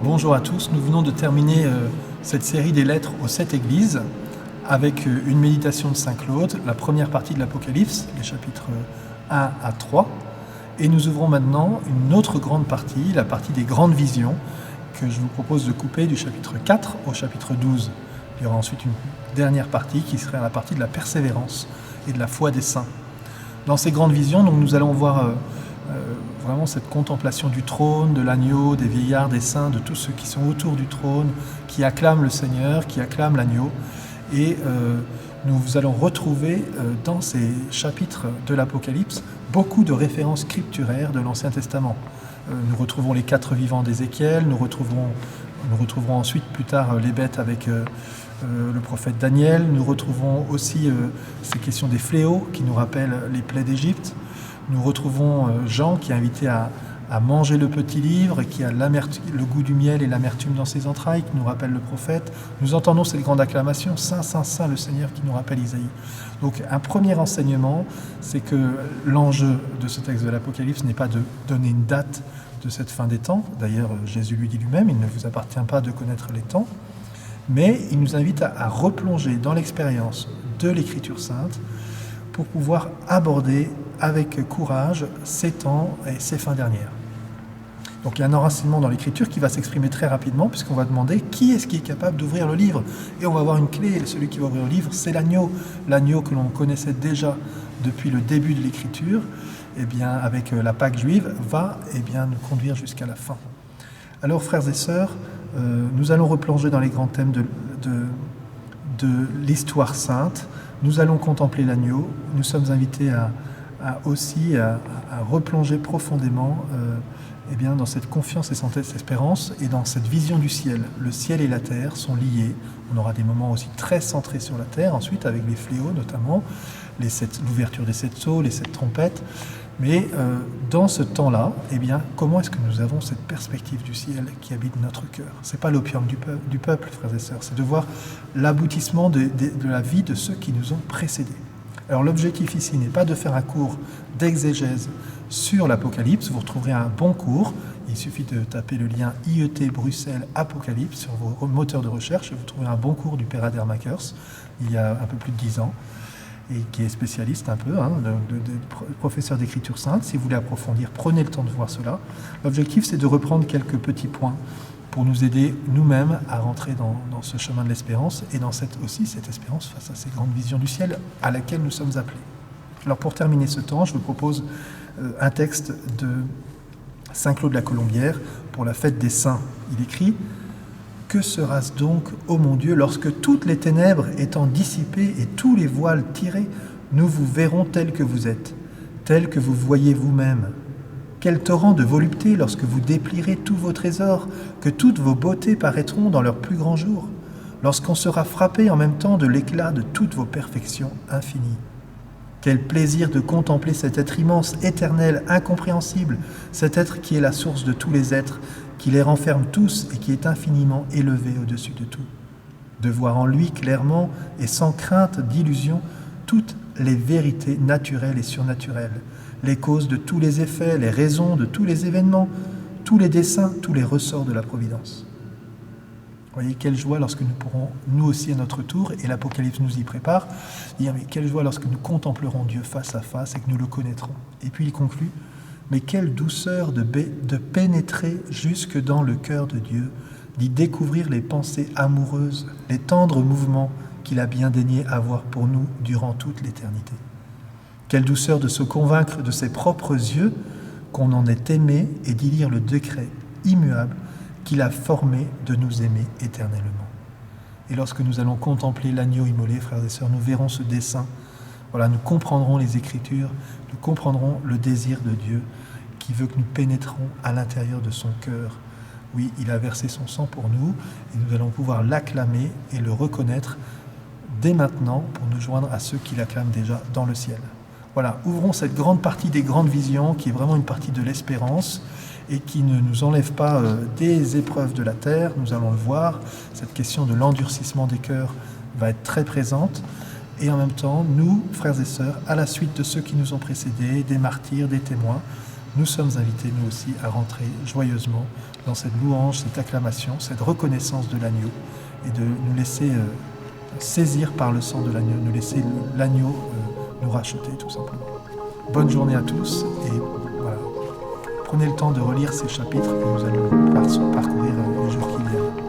Bonjour à tous, nous venons de terminer cette série des lettres aux 7 églises avec une méditation de Saint Claude, la première partie de l'Apocalypse, les chapitres 1 à 3. Et nous ouvrons maintenant une autre grande partie, la partie des grandes visions, que je vous propose de couper du chapitre 4 au chapitre 12. Il y aura ensuite une dernière partie qui serait la partie de la persévérance et de la foi des saints. Dans ces grandes visions, donc, nous allons voir vraiment cette contemplation du trône, de l'agneau, des vieillards, des saints, de tous ceux qui sont autour du trône, qui acclament le Seigneur, qui acclament l'agneau. Et nous allons retrouver dans ces chapitres de l'Apocalypse beaucoup de références scripturaires de l'Ancien Testament. Nous retrouvons les 4 vivants d'Ézéchiel, nous retrouverons ensuite plus tard les bêtes avec le prophète Daniel, nous retrouvons aussi ces questions des fléaux qui nous rappellent les plaies d'Égypte. Nous retrouvons Jean qui est invité à manger le petit livre, qui a le goût du miel et l'amertume dans ses entrailles, qui nous rappelle le prophète. Nous entendons cette grande acclamation, Saint, Saint, Saint le Seigneur, qui nous rappelle Isaïe. Donc un premier enseignement, c'est que l'enjeu de ce texte de l'Apocalypse n'est pas de donner une date de cette fin des temps. D'ailleurs, Jésus lui dit lui-même, il ne vous appartient pas de connaître les temps, mais il nous invite à replonger dans l'expérience de l'Écriture sainte pour pouvoir aborder avec courage ces temps et ces fins dernières. Donc il y a un enracinement dans l'Écriture qui va s'exprimer très rapidement, puisqu'on va demander qui est-ce qui est capable d'ouvrir le livre. Et on va avoir une clé, et celui qui va ouvrir le livre, c'est l'agneau. L'agneau que l'on connaissait déjà depuis le début de l'Écriture, eh bien, avec la Pâque juive, va nous conduire jusqu'à la fin. Alors frères et sœurs, nous allons replonger dans les grands thèmes de l'histoire sainte. Nous allons contempler l'agneau. Nous sommes invités à replonger profondément dans cette confiance et cette espérance et dans cette vision du ciel. Le ciel et la terre sont liés. On aura des moments aussi très centrés sur la terre, ensuite avec les fléaux notamment, l'ouverture des 7 sceaux, les 7 trompettes. Mais dans ce temps-là, comment est-ce que nous avons cette perspective du ciel qui habite notre cœur ? Ce n'est pas l'opium du peuple, frères et sœurs, c'est de voir l'aboutissement de la vie de ceux qui nous ont précédés. Alors l'objectif ici n'est pas de faire un cours d'exégèse sur l'Apocalypse, vous retrouverez un bon cours, il suffit de taper le lien IET Bruxelles Apocalypse sur vos moteurs de recherche et vous trouverez un bon cours du père Adermakers, il y a un peu plus de 10 ans, et qui est spécialiste un peu, professeur d'écriture sainte. Si vous voulez approfondir, prenez le temps de voir cela. L'objectif c'est de reprendre quelques petits points pour nous aider nous-mêmes à rentrer dans ce chemin de l'espérance et dans cette espérance face à ces grandes visions du ciel à laquelle nous sommes appelés. Alors pour terminer ce temps, je vous propose un texte de Saint Claude la Colombière pour la fête des saints. Il écrit « Que sera-ce donc, ô mon Dieu, lorsque toutes les ténèbres étant dissipées et tous les voiles tirés, nous vous verrons tels que vous êtes, tels que vous voyez vous-même. Quel torrent de volupté lorsque vous déplierez tous vos trésors, que toutes vos beautés paraîtront dans leur plus grand jour, lorsqu'on sera frappé en même temps de l'éclat de toutes vos perfections infinies. Quel plaisir de contempler cet être immense, éternel, incompréhensible, cet être qui est la source de tous les êtres, qui les renferme tous et qui est infiniment élevé au-dessus de tout. De voir en lui clairement et sans crainte d'illusion toutes les vérités naturelles et surnaturelles, les causes de tous les effets, les raisons de tous les événements, tous les desseins, tous les ressorts de la providence. Voyez, quelle joie lorsque nous pourrons, nous aussi à notre tour, et l'Apocalypse nous y prépare, dire mais quelle joie lorsque nous contemplerons Dieu face à face et que nous le connaîtrons. Et puis il conclut, mais quelle douceur de pénétrer jusque dans le cœur de Dieu, d'y découvrir les pensées amoureuses, les tendres mouvements qu'il a bien daigné avoir pour nous durant toute l'éternité. Quelle douceur de se convaincre de ses propres yeux qu'on en est aimé et d'y lire le décret immuable qu'il a formé de nous aimer éternellement. Et lorsque nous allons contempler l'agneau immolé, frères et sœurs, nous verrons ce dessein. Voilà, nous comprendrons les Écritures, nous comprendrons le désir de Dieu qui veut que nous pénétrons à l'intérieur de son cœur. Oui, il a versé son sang pour nous et nous allons pouvoir l'acclamer et le reconnaître dès maintenant pour nous joindre à ceux qui l'acclament déjà dans le ciel. Voilà, ouvrons cette grande partie des grandes visions qui est vraiment une partie de l'espérance et qui ne nous enlève pas des épreuves de la terre. Nous allons le voir, cette question de l'endurcissement des cœurs va être très présente. Et en même temps, nous, frères et sœurs, à la suite de ceux qui nous ont précédés, des martyrs, des témoins, nous sommes invités, nous aussi, à rentrer joyeusement dans cette louange, cette acclamation, cette reconnaissance de l'agneau, et de nous laisser saisir par le sang de l'agneau, nous laisser l'agneau nous racheter, tout simplement. Bonne journée à tous, et voilà. Prenez le temps de relire ces chapitres que nous allons parcourir les jours qui viennent.